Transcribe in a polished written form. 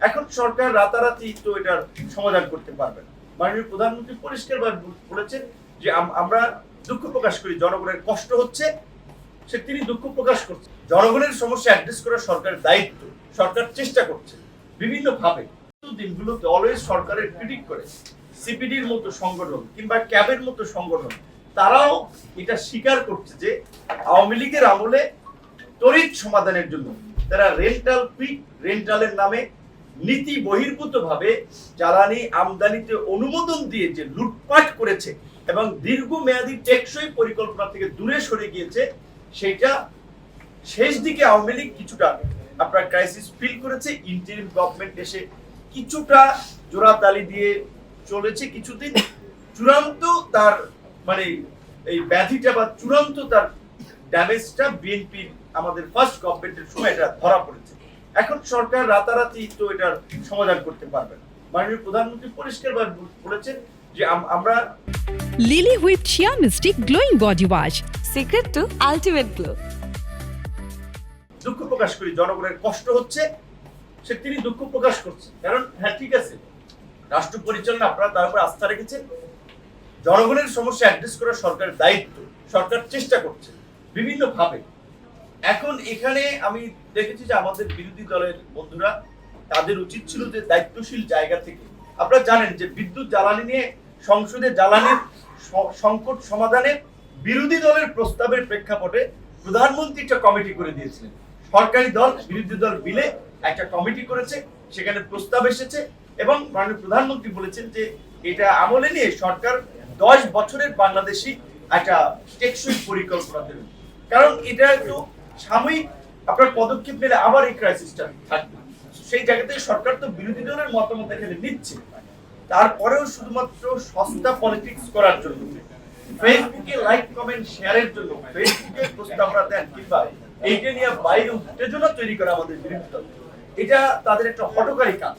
এখন সরকার রাতারাতি তো এটার সমাধান করতে পারবে না। মাননীয় প্রধানমন্ত্রী পরিষ্কারভাবে বলেছেন যে আমরা দুঃখ প্রকাশ করি, জনগণের কষ্ট হচ্ছে, তিনি দুঃখ প্রকাশ করছেন। জনগণের সমস্যা অ্যাড্রেস করা সরকারের দায়িত্ব, সরকার চেষ্টা করছে বিভিন্ন ভাবে। দিনগুলোতে অলওয়েজ সরকারের ক্রিটিক করে সিপিডির মতো সংগঠন কিংবা ক্যাবের মতো সংগঠন, তারাও এটা স্বীকার করছে যে আওয়ামী লীগের আমলে তড়িৎ সমাধানের জন্য তারা রেন্টালের নামে নীতি বহির্ভূত ভাবে জ্বালানি আমদানিতে অনুমোদন দিয়ে যে লুটপাট করেছে এবং দীর্ঘমেয়াদী টেকসই পরিকল্পনা থেকে দূরে সরে গিয়েছে, সেটা শেষ দিকে আওয়ামী লীগ কিছুটা আপনার ক্রাইসিস ফিল করেছে। ইন্টারিম গভর্নমেন্ট এসে কিছুটা জোড়াতালি দিয়ে চলেছে কিছুদিন, চূড়ান্ত তার মানে এই ব্যাধিটা বা চূড়ান্ত তার ড্যামেজটা বিএনপি আমাদের ফার্স্ট গভর্নমেন্টের সময় এটা ধরা পড়েছে। এখন সরকার রাতারাতি তো এটার সমাধান করতে পারবে না। মাননীয় প্রধানমন্ত্রী পরিষ্কারভাবে বলেছেন যে আমরা lily whip chia mystic glowing body wash, secret two ultimate glow. দুঃখ প্রকাশ করি, জনগণের কষ্ট হচ্ছে, তিনি দুঃখ প্রকাশ করছেন। কারণ হ্যাঁ ঠিক আছে, রাষ্ট্র পরিচালনা আপনারা তার উপর আস্থা রেখেছেন, জনগণের সমস্যা অ্যাড্রেস করা সরকারের দায়িত্ব, সরকার চেষ্টা করছে বিভিন্ন ভাবে। এখন এখানে আমি দেখেছি যে আমাদের বিরোধী দলের বন্ধুরা, তাদের উচিত ছিল যে দায়িত্বশীল জায়গা থেকে, আপনারা জানেন যে বিদ্যুৎ জ্বালানি নিয়ে সংসদে জ্বালানির সংকট সমাধানে বিরোধী দলের প্রস্তাবের প্রেক্ষাপটে প্রধানমন্ত্রী একটা কমিটি করে দিয়েছিলেন। সরকারি দল বিরোধী দল মিলে একটা কমিটি করেছে, সেখানে প্রস্তাব এসেছে এবং মাননীয় প্রধানমন্ত্রী বলেছেন যে এটা আমলে নিয়ে সরকার 10 বছরের বাংলাদেশি একটা টেকসই পরিকল্পনা দেবে। কারণ এটা একটু সাময়িক আপনার পদক্ষেপ নিলে আবার এই ক্রাইসিসটা থাকবে। সেই জায়গা থেকে সরকার তো বিরোধী দলের মতামত এখানে নিচ্ছে, তারপরেও শুধুমাত্র সস্তা পলিটিক্স করার জন্য, ফেসবুকে লাইক কমেন্ট শেয়ারের জন্য ফেসবুকে প্রস্তাবনা দেন কিংবা এইটা নিয়ে বাইরে উত্তেজনা তৈরি করা আমাদের বিরোধী দল, এটা তাদের একটা হঠকারী কাজ।